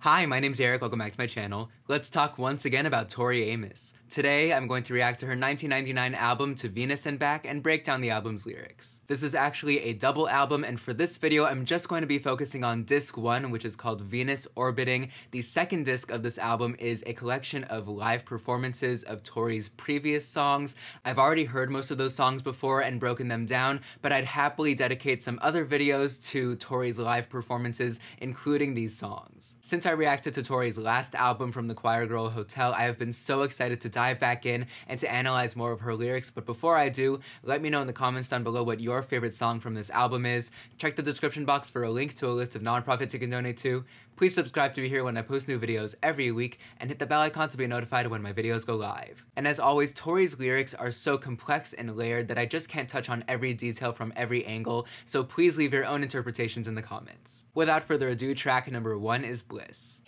Hi, my name's Eric, welcome back to my channel. Let's talk once again about Tori Amos. Today, I'm going to react to her 1999 album To Venus and Back and break down the album's lyrics. This is actually a double album, and for this video, I'm just going to be focusing on disc 1, which is called Venus Orbiting. The second disc of this album is a collection of live performances of Tori's previous songs. I've already heard most of those songs before and broken them down, but I'd happily dedicate some other videos to Tori's live performances, including these songs. Since I reacted to Tori's last album from the Choir Girl Hotel, I have been so excited to dive back in and to analyze more of her lyrics, but before I do, let me know in the comments down below what your favorite song from this album is. Check the description box for a link to a list of nonprofits you can donate to. Please subscribe to be here when I post new videos every week, and hit the bell icon to be notified when my videos go live. And as always, Tori's lyrics are so complex and layered that I just can't touch on every detail from every angle, so please leave your own interpretations in the comments. Without further ado, track number 1 is Bliss.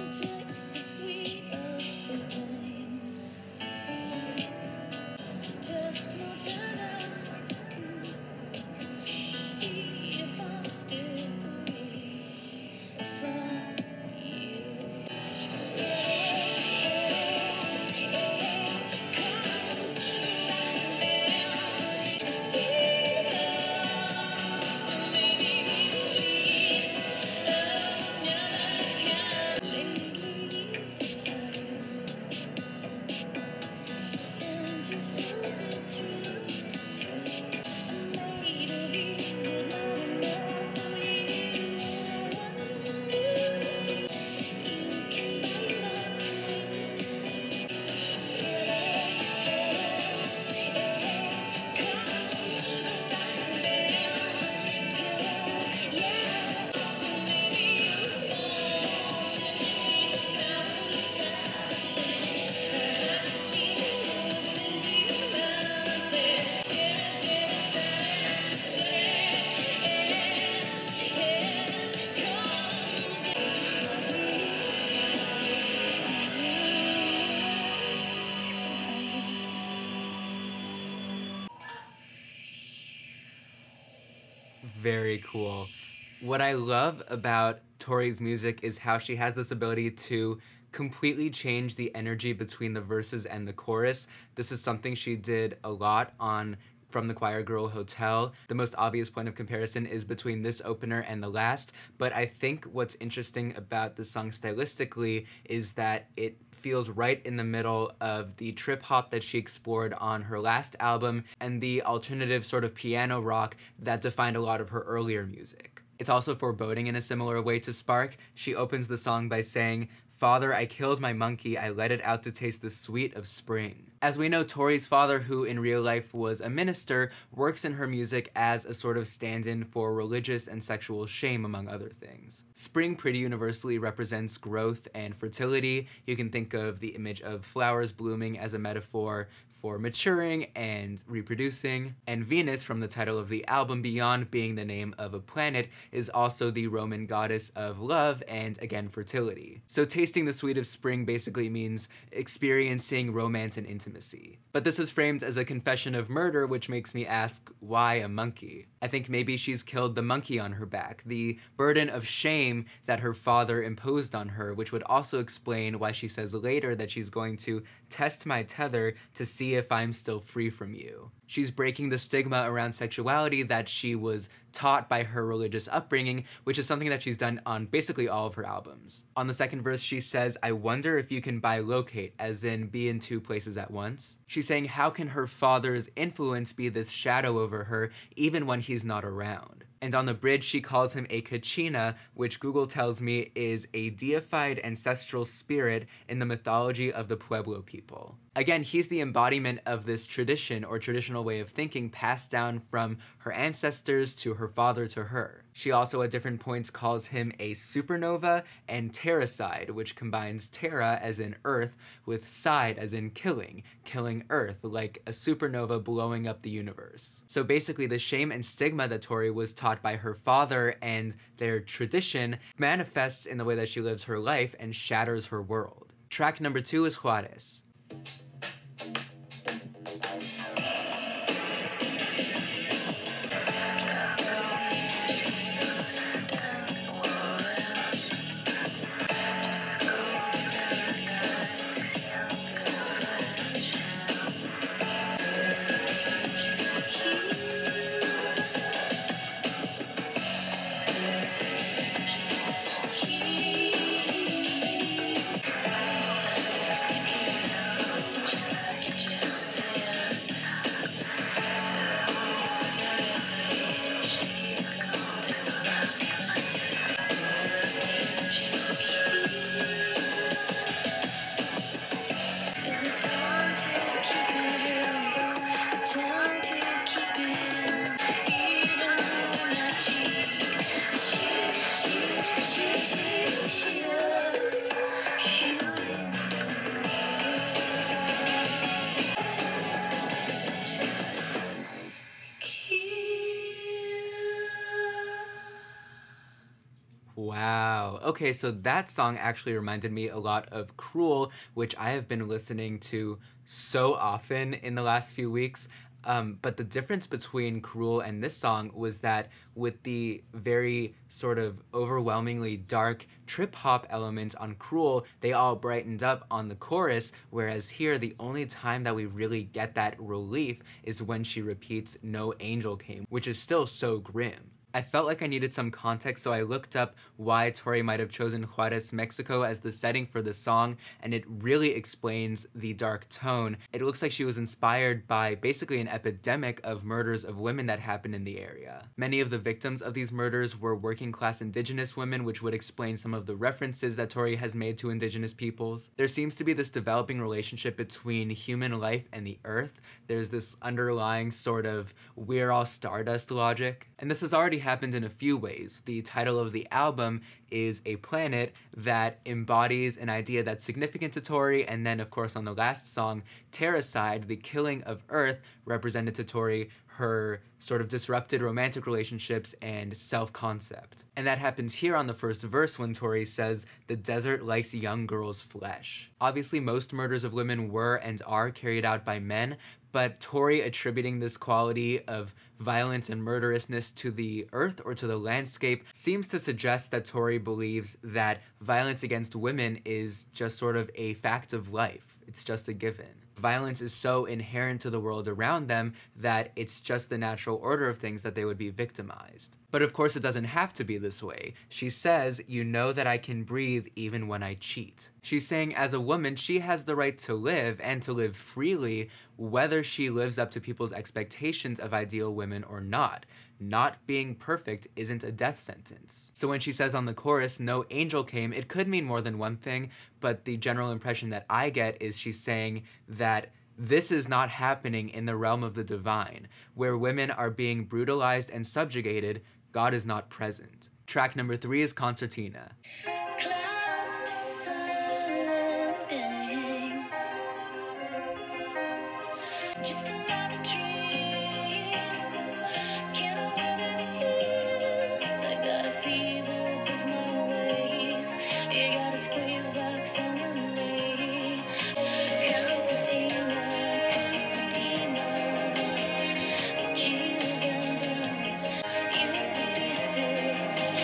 Taste the sweet of spring. Test Montana to see if I'm still free from you. Very cool. What I love about Tori's music is how she has this ability to completely change the energy between the verses and the chorus. This is something she did a lot on From the Choir Girl Hotel. The most obvious point of comparison is between this opener and the last, but I think what's interesting about the song stylistically is that it feels right in the middle of the trip hop that she explored on her last album and the alternative sort of piano rock that defined a lot of her earlier music. It's also foreboding in a similar way to Spark. She opens the song by saying, "Father, I killed my monkey, I let it out to taste the sweet of spring." As we know, Tori's father, who in real life was a minister, works in her music as a sort of stand-in for religious and sexual shame, among other things. Spring pretty universally represents growth and fertility. You can think of the image of flowers blooming as a metaphor for maturing and reproducing, and Venus, from the title of the album, beyond being the name of a planet, is also the Roman goddess of love and, again, fertility. So tasting the sweet of spring basically means experiencing romance and intimacy. But this is framed as a confession of murder, which makes me ask, why a monkey? I think maybe she's killed the monkey on her back, the burden of shame that her father imposed on her, which would also explain why she says later that she's going to test my tether to see if I'm still free from you. She's breaking the stigma around sexuality that she was taught by her religious upbringing, which is something that she's done on basically all of her albums. On the second verse, she says, "I wonder if you can bilocate," as in be in two places at once. She's saying how can her father's influence be this shadow over her even when he's not around? And on the bridge, she calls him a Kachina, which Google tells me is a deified ancestral spirit in the mythology of the Pueblo people. Again, he's the embodiment of this tradition or traditional way of thinking passed down from her ancestors to her father to her. She also at different points calls him a supernova and terracide, which combines terra as in earth with side as in killing earth, like a supernova blowing up the universe. So basically the shame and stigma that Tori was taught by her father and their tradition manifests in the way that she lives her life and shatters her world. Track number 2 is Juárez. Wow. Okay, so that song actually reminded me a lot of Cruel, which I have been listening to so often in the last few weeks. But the difference between Cruel and this song was that with the very sort of overwhelmingly dark trip-hop elements on Cruel, they all brightened up on the chorus, whereas here the only time that we really get that relief is when she repeats "No angel came," which is still so grim. I felt like I needed some context, so I looked up why Tori might have chosen Juárez, Mexico as the setting for the song, and it really explains the dark tone. It looks like she was inspired by basically an epidemic of murders of women that happened in the area. Many of the victims of these murders were working-class indigenous women, which would explain some of the references that Tori has made to indigenous peoples. There seems to be this developing relationship between human life and the earth. There's this underlying sort of we're all stardust logic, and this has already happened in a few ways. The title of the album is a planet that embodies an idea that's significant to Tori, and then of course on the last song, Terracide, the killing of Earth, represented to Tori her sort of disrupted romantic relationships and self-concept. And that happens here on the first verse when Tori says, "The desert likes young girls' flesh." Obviously most murders of women were and are carried out by men, but Tori attributing this quality of violence and murderousness to the earth or to the landscape seems to suggest that Tori believes that violence against women is just sort of a fact of life. It's just a given. Violence is so inherent to the world around them that it's just the natural order of things that they would be victimized. But of course it doesn't have to be this way. She says, "You know that I can breathe even when I cheat." She's saying as a woman, she has the right to live and to live freely, whether she lives up to people's expectations of ideal women or not. Not being perfect isn't a death sentence. So when she says on the chorus, "No angel came," it could mean more than one thing, but the general impression that I get is she's saying that this is not happening in the realm of the divine. Where women are being brutalized and subjugated, God is not present. Track number 3 is Concertina. Clouds descending, just another dream. Can I weather the years? I got a fever with my ways. You gotta squeeze back some of me. Concertina, Concertina, Jesus bells, you're the fiercest.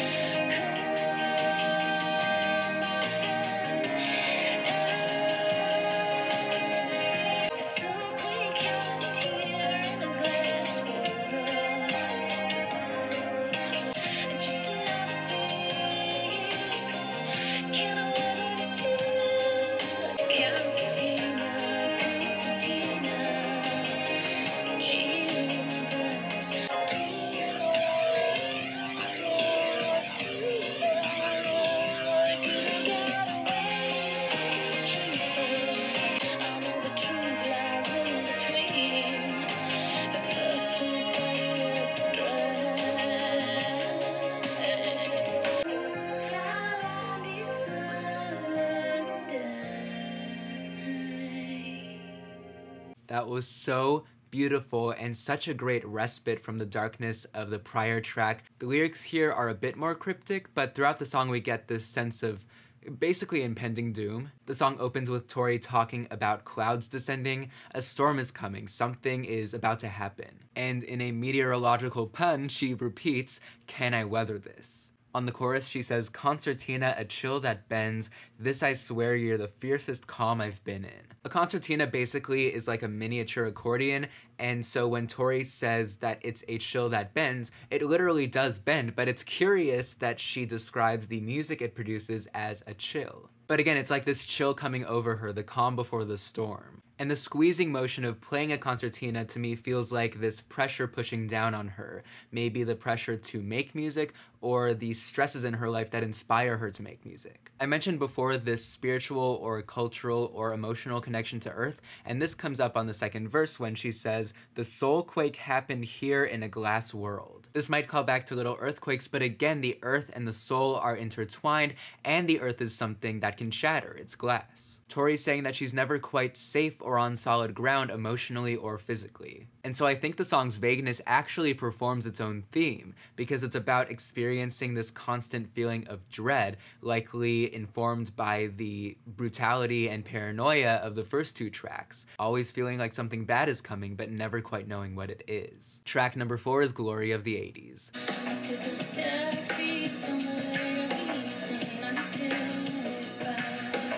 Just another fix. Can I weather the years? That was so beautiful and such a great respite from the darkness of the prior track. The lyrics here are a bit more cryptic, but throughout the song we get this sense of basically impending doom. The song opens with Tori talking about clouds descending, a storm is coming, something is about to happen. And in a meteorological pun, she repeats, "Can I weather this?" On the chorus, she says, "Concertina, a chill that bends, this I swear you're the fiercest calm I've been in." A concertina basically is like a miniature accordion, and so when Tori says that it's a chill that bends, it literally does bend, but it's curious that she describes the music it produces as a chill. But again, it's like this chill coming over her, the calm before the storm. And the squeezing motion of playing a concertina to me feels like this pressure pushing down on her. Maybe the pressure to make music or the stresses in her life that inspire her to make music. I mentioned before this spiritual or cultural or emotional connection to Earth, and this comes up on the second verse when she says, "The soul quake happened here in a glass world." This might call back to little earthquakes, but again, the earth and the soul are intertwined, and the earth is something that can shatter, it's glass. Tori's saying that she's never quite safe or on solid ground emotionally or physically. And so I think the song's vagueness actually performs its own theme, because it's about experiencing this constant feeling of dread, likely informed by the brutality and paranoia of the first two tracks, always feeling like something bad is coming but never quite knowing what it is. Track number 4 is Glory of the 80s. Took a taxi from LA, singing until it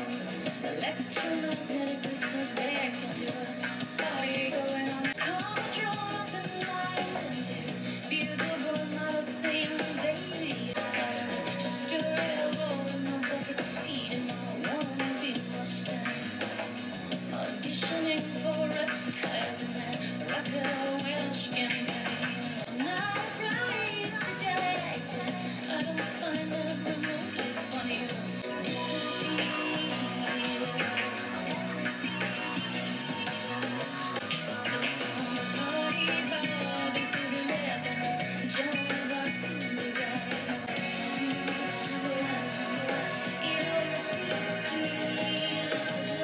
was electromagnetic, so back into a party going on. Car drawn up in lines into beautiful, not the same baby. I stood elbow in my bucket seat in my wannabe Mustang, auditioning for reptiles and that rocker Welsh campaign. Not right today, I said, I don't find that remotely funny. Disappear, so party bodies to the left and Johnny box to the right. You see clear, just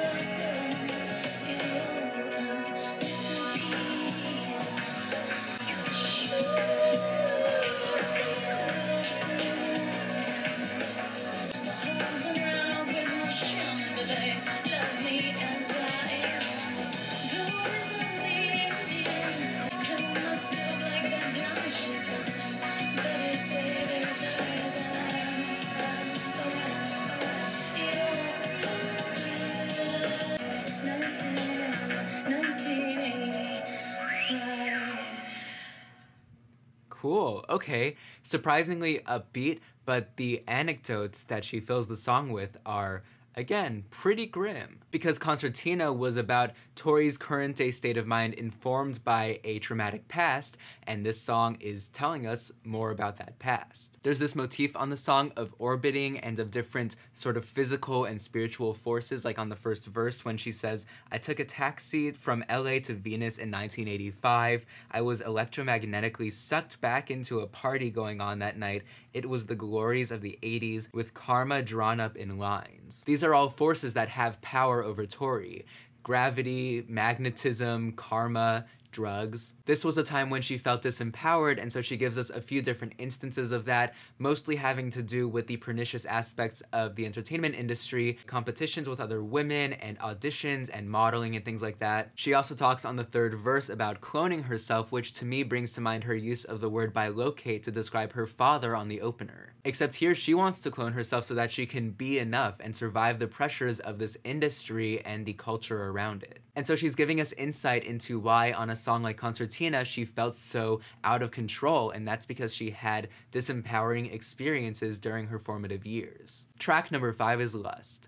Cool, okay. Surprisingly upbeat, but the anecdotes that she fills the song with are, again, pretty grim. Because Concertina was about Tori's current day state of mind informed by a traumatic past, and this song is telling us more about that past. There's this motif on the song of orbiting and of different sort of physical and spiritual forces, like on the first verse when she says, "I took a taxi from LA to Venus in 1985. I was electromagnetically sucked back into a party going on that night. It was the glories of the 80s with karma drawn up in lines." These are all forces that have power over Tori. Gravity, magnetism, karma, drugs. This was a time when she felt disempowered, and so she gives us a few different instances of that, mostly having to do with the pernicious aspects of the entertainment industry, competitions with other women, and auditions, and modeling, and things like that. She also talks on the third verse about cloning herself, which to me brings to mind her use of the word bilocate to describe her father on the opener. Except here, she wants to clone herself so that she can be enough and survive the pressures of this industry and the culture around it. And so she's giving us insight into why on a song like Concertina she felt so out of control, and that's because she had disempowering experiences during her formative years. Track number 5 is Lust.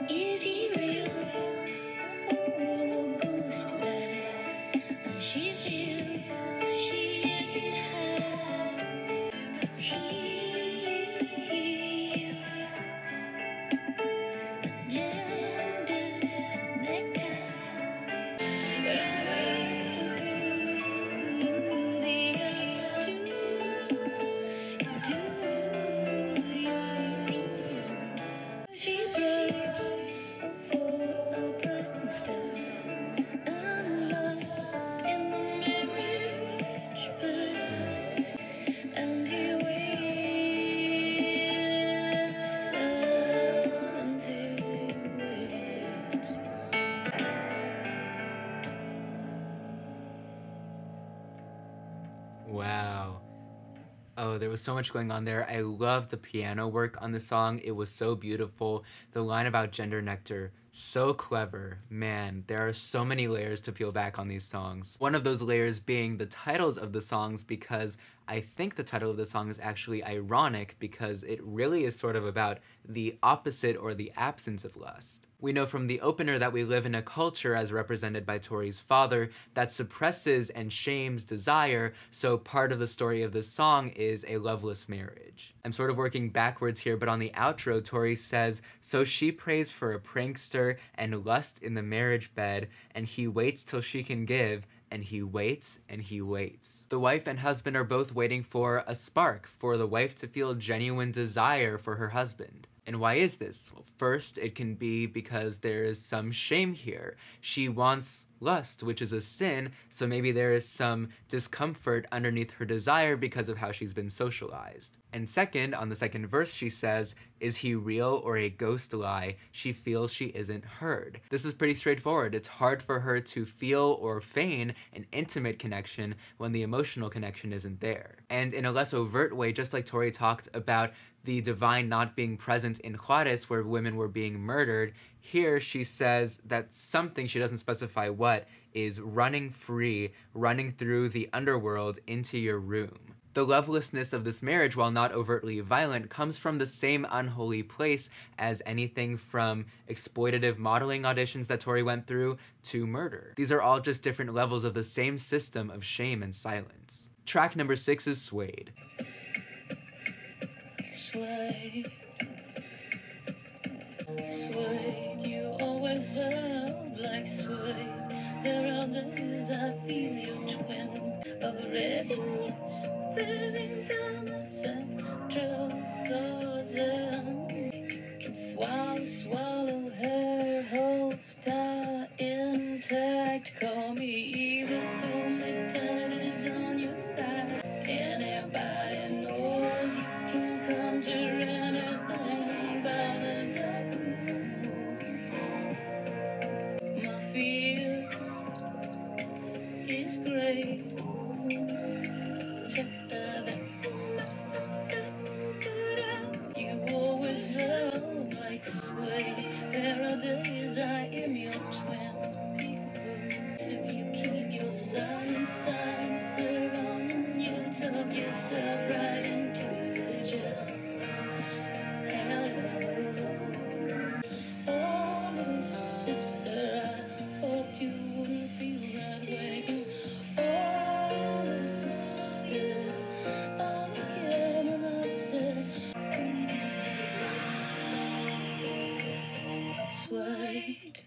Is he Oh, there was so much going on there. I love the piano work on the song. It was so beautiful. The line about gender nectar, so clever. Man, there are so many layers to peel back on these songs. One of those layers being the titles of the songs, because I think the title of the song is actually ironic because it really is sort of about the opposite or the absence of lust. We know from the opener that we live in a culture, as represented by Tori's father, that suppresses and shames desire, so part of the story of this song is a loveless marriage. I'm sort of working backwards here, but on the outro, Tori says, "So she prays for a prankster and lust in the marriage bed, and he waits till she can give, and he waits and he waits." The wife and husband are both waiting for a spark, for the wife to feel genuine desire for her husband. And why is this? Well, first, it can be because there is some shame here. She wants lust, which is a sin, so maybe there is some discomfort underneath her desire because of how she's been socialized. And second, on the second verse, she says, "Is he real or a ghost lie? She feels she isn't heard." This is pretty straightforward. It's hard for her to feel or feign an intimate connection when the emotional connection isn't there. And in a less overt way, just like Tori talked about the divine not being present in Juárez where women were being murdered, here she says that something, she doesn't specify what, is running free, running through the underworld into your room. The lovelessness of this marriage, while not overtly violent, comes from the same unholy place as anything from exploitative modeling auditions that Tori went through to murder. These are all just different levels of the same system of shame and silence. Track number 6 is Suede. Suede, Suede, you always felt like Suede. There are days I feel your twin, a rhythms ripping from the central thoughts. You can swallow her whole star intact. Call me evil, call me tenderness on your side. Anybody knows you can conjure anything by the dark of the moon. My fear is great. You always felt like Suede. There are days I am your twin. If you keep your silencer on, you tuck yourself right into the gel. Oh, little sister, I hope you wouldn't feel that way. Oh, little sister, I'm again and I said, Suede.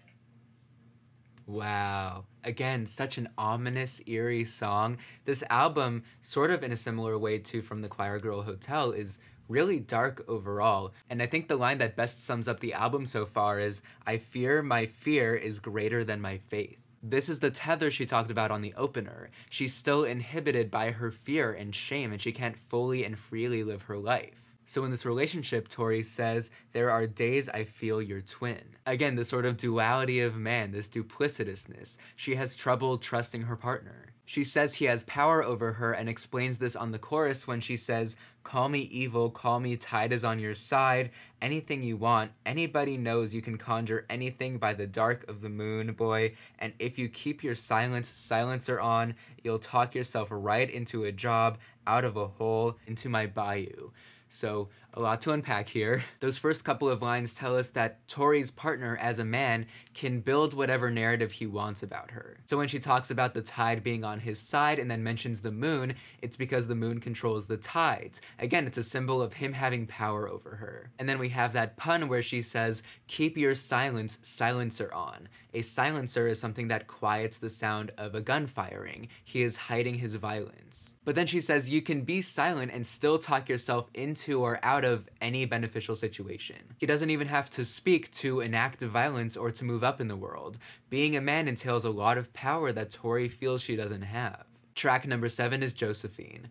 Wow. Again, such an ominous, eerie song. This album, sort of in a similar way to From the Choir Girl Hotel, is really dark overall. And I think the line that best sums up the album so far is, "I fear my fear is greater than my faith." This is the tether she talked about on the opener. She's still inhibited by her fear and shame, and she can't fully and freely live her life. So in this relationship, Tori says, "There are days I feel your twin." Again, the sort of duality of man, this duplicitousness. She has trouble trusting her partner. She says he has power over her and explains this on the chorus when she says, "Call me evil, call me tide is on your side, anything you want, anybody knows you can conjure anything by the dark of the moon, boy, and if you keep your silencer on, you'll talk yourself right into a job, out of a hole, into my bayou." So, a lot to unpack here. Those first couple of lines tell us that Tori's partner, as a man, can build whatever narrative he wants about her. So when she talks about the tide being on his side and then mentions the moon, it's because the moon controls the tides. Again, it's a symbol of him having power over her. And then we have that pun where she says, "Keep your silencer on." A silencer is something that quiets the sound of a gun firing. He is hiding his violence. But then she says you can be silent and still talk yourself into or out of any beneficial situation. He doesn't even have to speak to enact violence or to move up in the world. Being a man entails a lot of power that Tori feels she doesn't have. Track number 7 is Josephine.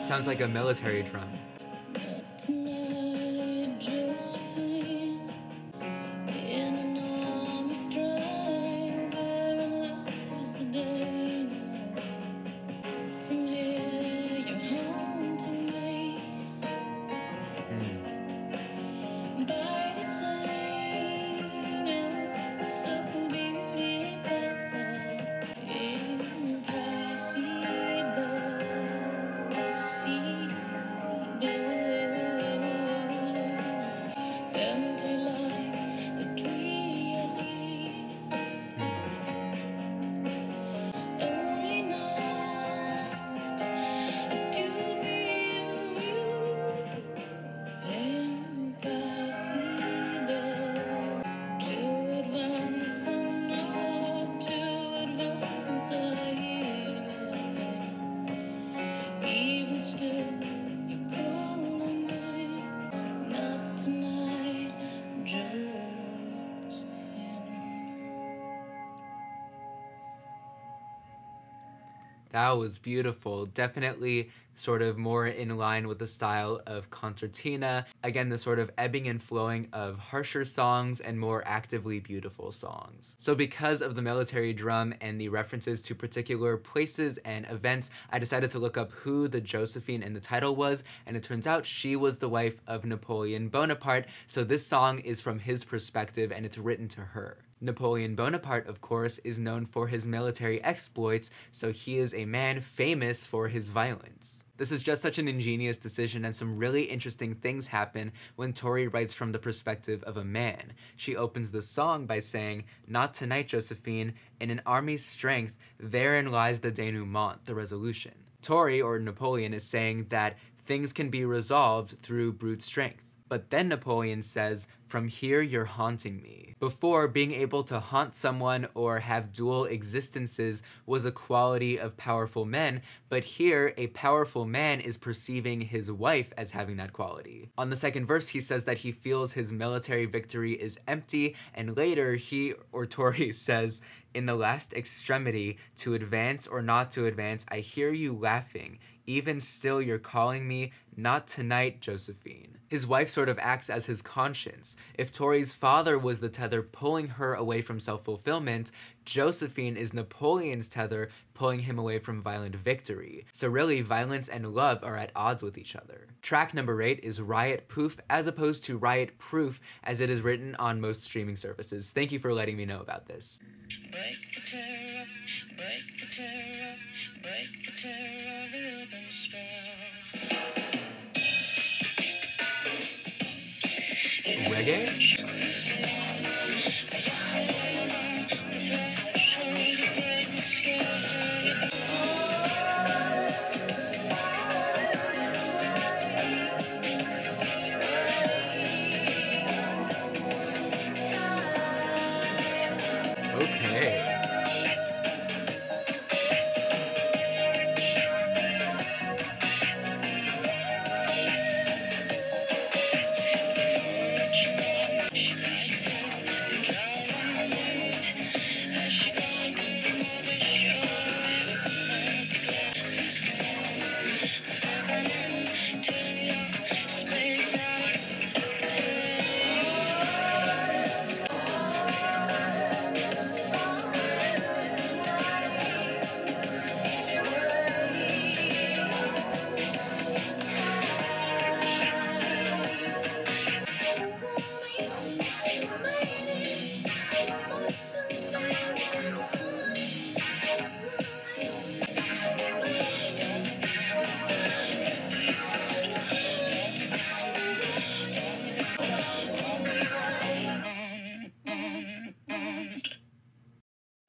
Sounds like a military drum. Tonight, Josephine, in an army strength, therein lies the day. By the side, so beautiful, impossible, see empty like the tree of only night to be you. It's impossible to advance on not to advance even still you're calling me. Not tonight, Josephine. That was beautiful. Definitely sort of more in line with the style of Concertina. Again, the sort of ebbing and flowing of harsher songs and more actively beautiful songs. So because of the military drum and the references to particular places and events, I decided to look up who the Josephine in the title was, and it turns out she was the wife of Napoleon Bonaparte, so this song is from his perspective and it's written to her. Napoleon Bonaparte, of course, is known for his military exploits, so he is a man famous for his violence. This is just such an ingenious decision, and some really interesting things happen when Tori writes from the perspective of a man. She opens the song by saying, "Not tonight, Josephine, in an army's strength, therein lies the denouement, the resolution." Tori, or Napoleon, is saying that things can be resolved through brute strength. But then Napoleon says, "From here you're haunting me." Before, being able to haunt someone or have dual existences was a quality of powerful men, but here a powerful man is perceiving his wife as having that quality. On the second verse, he says that he feels his military victory is empty, and later he, or Tori, says, "In the last extremity, to advance or not to advance, I hear you laughing. Even still you're calling me, not tonight, Josephine." His wife sort of acts as his conscience. If Tori's father was the tether pulling her away from self-fulfillment, Josephine is Napoleon's tether pulling him away from violent victory. So really, violence and love are at odds with each other. Track number 8 is Riot Poof, as opposed to Riot Proof, as it is written on most streaming services. Thank you for letting me know about this. Break the terror, break the terror, break the terror of the urban spell. Reggae? Okay.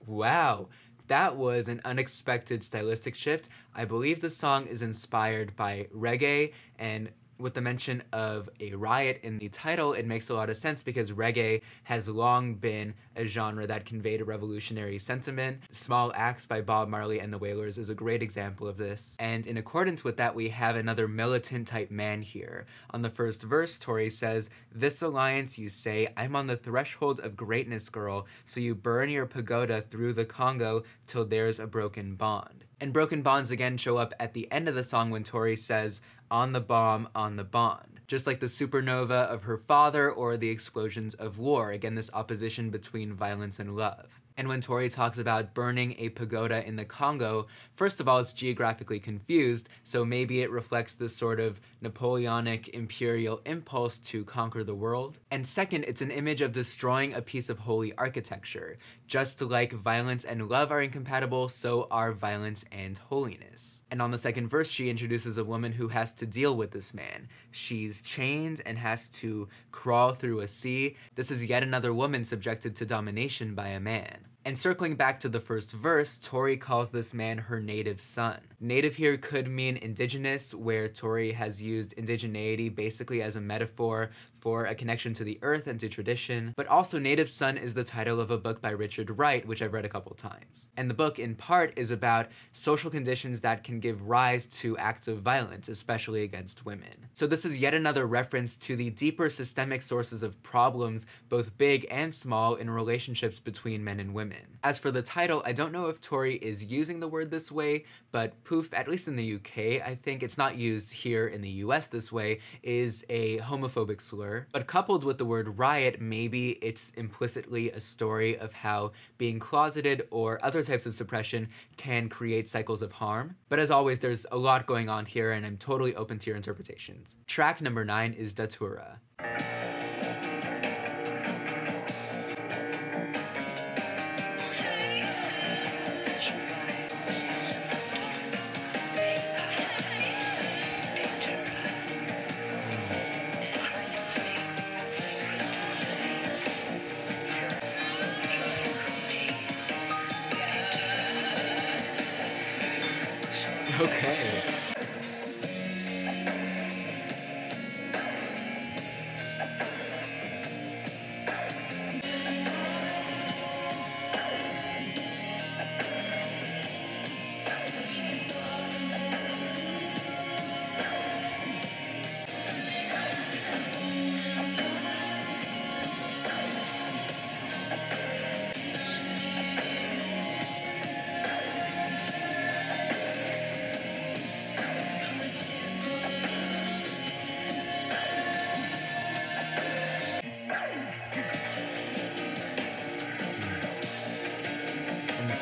Wow, that was an unexpected stylistic shift. I believe the song is inspired by reggae, and with the mention of a riot in the title, it makes a lot of sense because reggae has long been a genre that conveyed a revolutionary sentiment. Small Axe by Bob Marley and the Wailers is a great example of this. And in accordance with that, we have another militant type man here. On the first verse, Tori says, "This alliance, you say, I'm on the threshold of greatness, girl, so you burn your pagoda through the Congo till there's a broken bond." And broken bonds again show up at the end of the song when Tori says, "On the bomb, on the bond." Just like the supernova of her father or the explosions of war. Again, this opposition between violence and love. And when Tori talks about burning a pagoda in the Congo, first of all, it's geographically confused, so maybe it reflects this sort of Napoleonic imperial impulse to conquer the world. And second, it's an image of destroying a piece of holy architecture. Just like violence and love are incompatible, so are violence and holiness. And on the second verse, she introduces a woman who has to deal with this man. She's chained and has to crawl through a sea. This is yet another woman subjected to domination by a man. And circling back to the first verse, Tori calls this man her native son. Native here could mean indigenous, where Tori has used indigeneity basically as a metaphor for a connection to the earth and to tradition, but also Native Son is the title of a book by Richard Wright, which I've read a couple times. And the book, in part, is about social conditions that can give rise to acts of violence, especially against women. So this is yet another reference to the deeper systemic sources of problems, both big and small, in relationships between men and women. As for the title, I don't know if Tori is using the word this way, but poof, at least in the UK, I think it's not used here in the US this way, is a homophobic slur. But coupled with the word riot, maybe it's implicitly a story of how being closeted or other types of suppression can create cycles of harm. But as always, there's a lot going on here, and I'm totally open to your interpretations. Track number 9 is Dātura. Okay.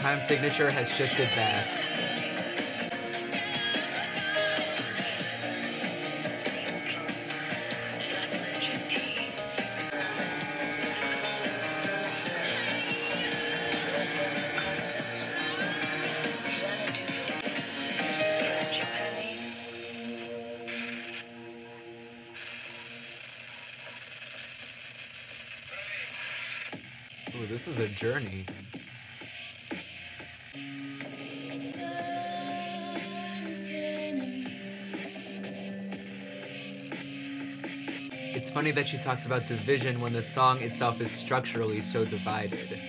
Time signature has shifted back. Ooh, this is a journey. It's funny that she talks about division when the song itself is structurally so divided.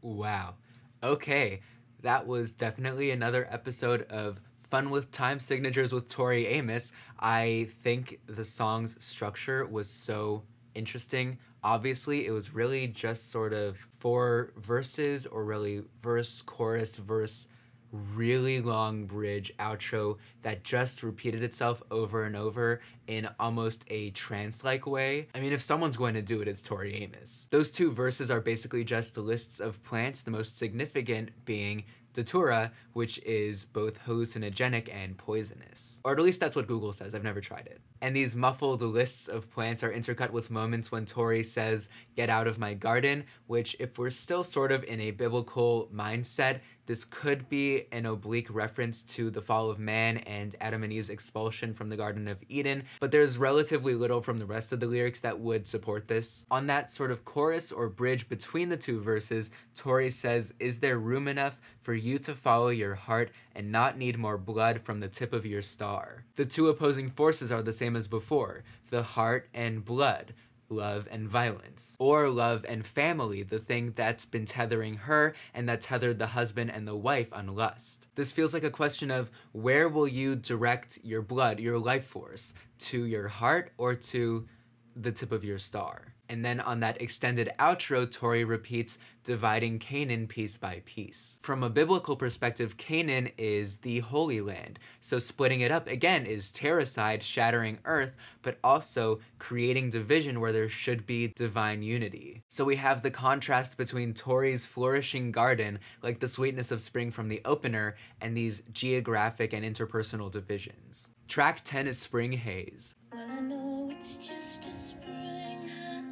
Wow. Okay, that was definitely another episode of Fun with Time Signatures with Tori Amos. I think the song's structure was so interesting. Obviously, it was really just sort of 4 verses, or really verse, chorus, verse, really long bridge, outro that just repeated itself over and over in almost a trance-like way. I mean, if someone's going to do it, it's Tori Amos. Those 2 verses are basically just lists of plants, the most significant being Dātura, which is both hallucinogenic and poisonous. Or at least that's what Google says, I've never tried it. And these muffled lists of plants are intercut with moments when Tori says, "Get out of my garden," which, if we're still sort of in a biblical mindset, this could be an oblique reference to the fall of man and Adam and Eve's expulsion from the Garden of Eden, but there's relatively little from the rest of the lyrics that would support this. On that sort of chorus or bridge between the 2 verses, Tori says, "Is there room enough for you to follow your heart and not need more blood from the tip of your star?" The 2 opposing forces are the same as before, the heart and blood. love and violence. Or love and family, the thing that's been tethering her and that tethered the husband and the wife on lust. This feels like a question of where will you direct your blood, your life force, to your heart or to the tip of your star? And then on that extended outro, Tori repeats, dividing Canaan piece by piece. From a biblical perspective, Canaan is the Holy Land. So splitting it up, again, is terracide, shattering earth, but also creating division where there should be divine unity. So we have the contrast between Tori's flourishing garden, like the sweetness of spring from the opener, and these geographic and interpersonal divisions. Track 10 is Spring Haze. Well, I know it's just a spring high,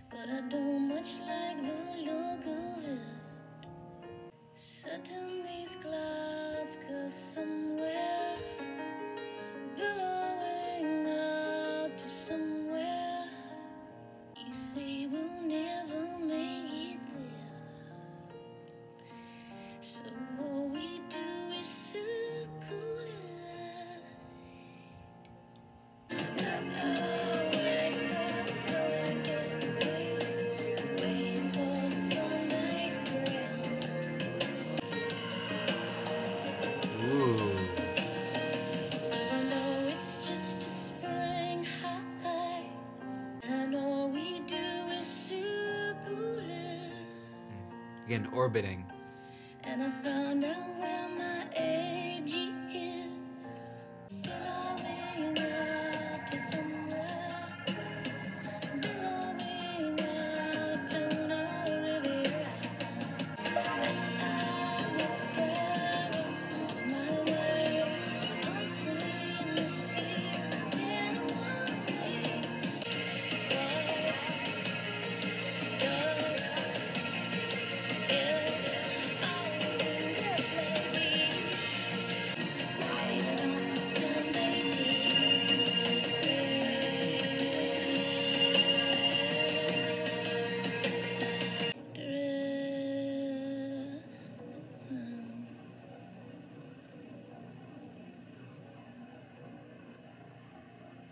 but I don't much like the look of it. Set in these clouds, 'cause somewhere billowing out to somewhere, you say we'll never make it there. So all we do is circle it. Ooh. So I know it's just a spring high, and all we do is circle it. Again, orbiting. And I found out where my age is. Billowing out to somewhere. Billowing out down a river. And I look there on my way. Unseen, you see, ten one way. Does it always in the place? Right on Sunday tea.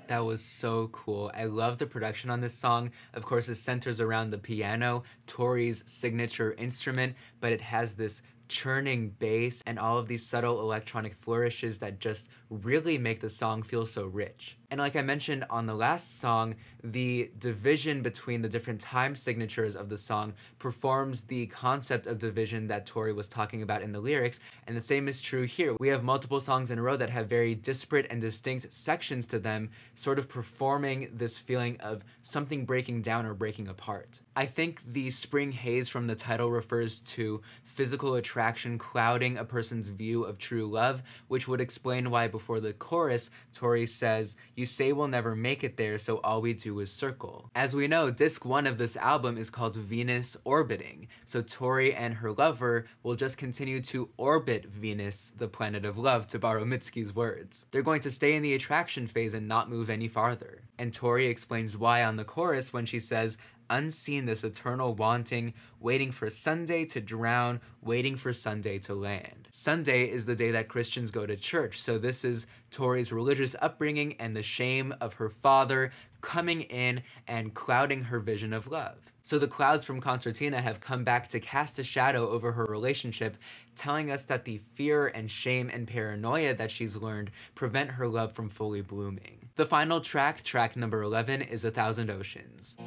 That was so cool. I love the production on this song. Of course, it centers around the piano, Tori's signature instrument, but it has this churning bass and all of these subtle electronic flourishes that just really make the song feel so rich. And like I mentioned on the last song, the division between the different time signatures of the song performs the concept of division that Tori was talking about in the lyrics, and the same is true here. We have multiple songs in a row that have very disparate and distinct sections to them, sort of performing this feeling of something breaking down or breaking apart. I think the spring haze from the title refers to physical attraction clouding a person's view of true love, which would explain why before the chorus, Tori says, "You say we'll never make it there, so all we do is circle." As we know, disc 1 of this album is called Venus Orbiting, so Tori and her lover will just continue to orbit Venus, the planet of love, to borrow Mitski's words. They're going to stay in the attraction phase and not move any farther. And Tori explains why on the chorus when she says, "Unseen this eternal wanting, waiting for Sunday to drown, waiting for Sunday to land." Sunday is the day that Christians go to church, so this is Tori's religious upbringing and the shame of her father coming in and clouding her vision of love. So the clouds from Concertina have come back to cast a shadow over her relationship, telling us that the fear and shame and paranoia that she's learned prevent her love from fully blooming. The final track, track number 11, is 1,000 Oceans.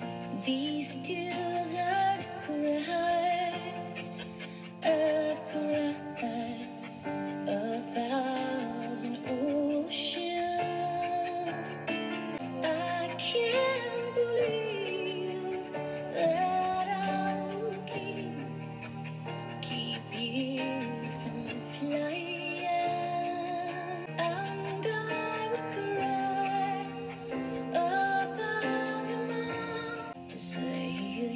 These tears I've cried, I've cried 1,000 oceans. I can't believe that I will keep you from flying, and I would cry 1,000 miles to say you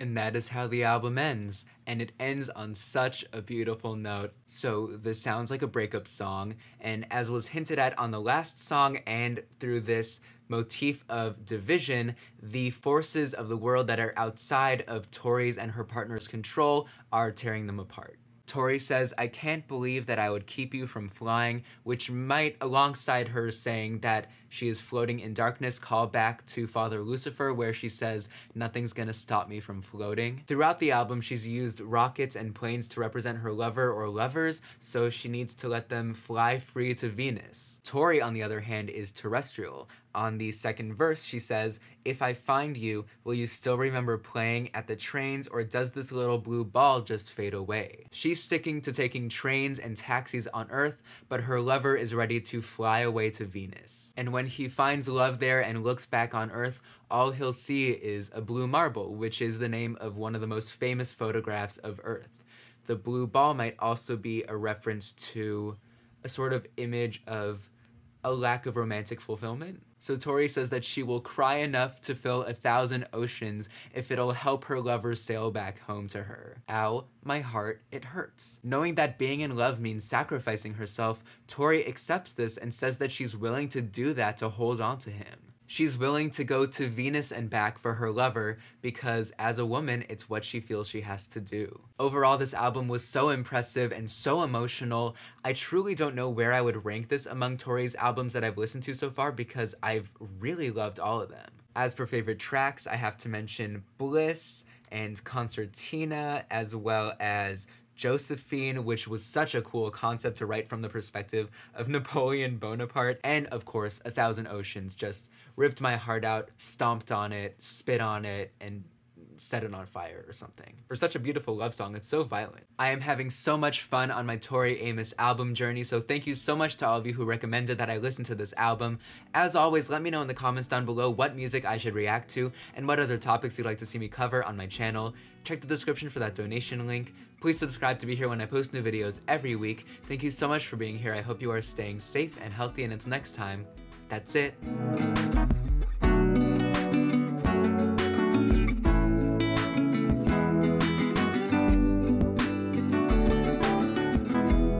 And that is how the album ends. And it ends on such a beautiful note. So this sounds like a breakup song, and as was hinted at on the last song and through this motif of division, the forces of the world that are outside of Tori's and her partner's control are tearing them apart. Tori says, "I can't believe that I would keep you from flying," which might, alongside her saying that she is floating in darkness, call back to Father Lucifer, where she says, "Nothing's gonna stop me from floating." Throughout the album, she's used rockets and planes to represent her lover or lovers, so she needs to let them fly free to Venus. Tori, on the other hand, is terrestrial. On the second verse, she says, "If I find you, will you still remember playing at the trains, or does this little blue ball just fade away?" She's sticking to taking trains and taxis on Earth, but her lover is ready to fly away to Venus. And when he finds love there and looks back on Earth, all he'll see is a blue marble, which is the name of one of the most famous photographs of Earth. The blue ball might also be a reference to a sort of image of a lack of romantic fulfillment. So Tori says that she will cry enough to fill 1,000 oceans if it'll help her lover sail back home to her. Ow, my heart, it hurts. Knowing that being in love means sacrificing herself, Tori accepts this and says that she's willing to do that to hold on to him. She's willing to go to Venus and back for her lover because, as a woman, it's what she feels she has to do. Overall, this album was so impressive and so emotional. I truly don't know where I would rank this among Tori's albums that I've listened to so far because I've really loved all of them. As for favorite tracks, I have to mention Bliss and Concertina, as well as Josephine, which was such a cool concept to write from the perspective of Napoleon Bonaparte, and of course, 1,000 Oceans just ripped my heart out, stomped on it, spit on it, and set it on fire or something. For such a beautiful love song, it's so violent. I am having so much fun on my Tori Amos album journey, so thank you so much to all of you who recommended that I listen to this album. As always, let me know in the comments down below what music I should react to and what other topics you'd like to see me cover on my channel. Check the description for that donation link. Please subscribe to be here when I post new videos every week. Thank you so much for being here. I hope you are staying safe and healthy, and until next time, that's it.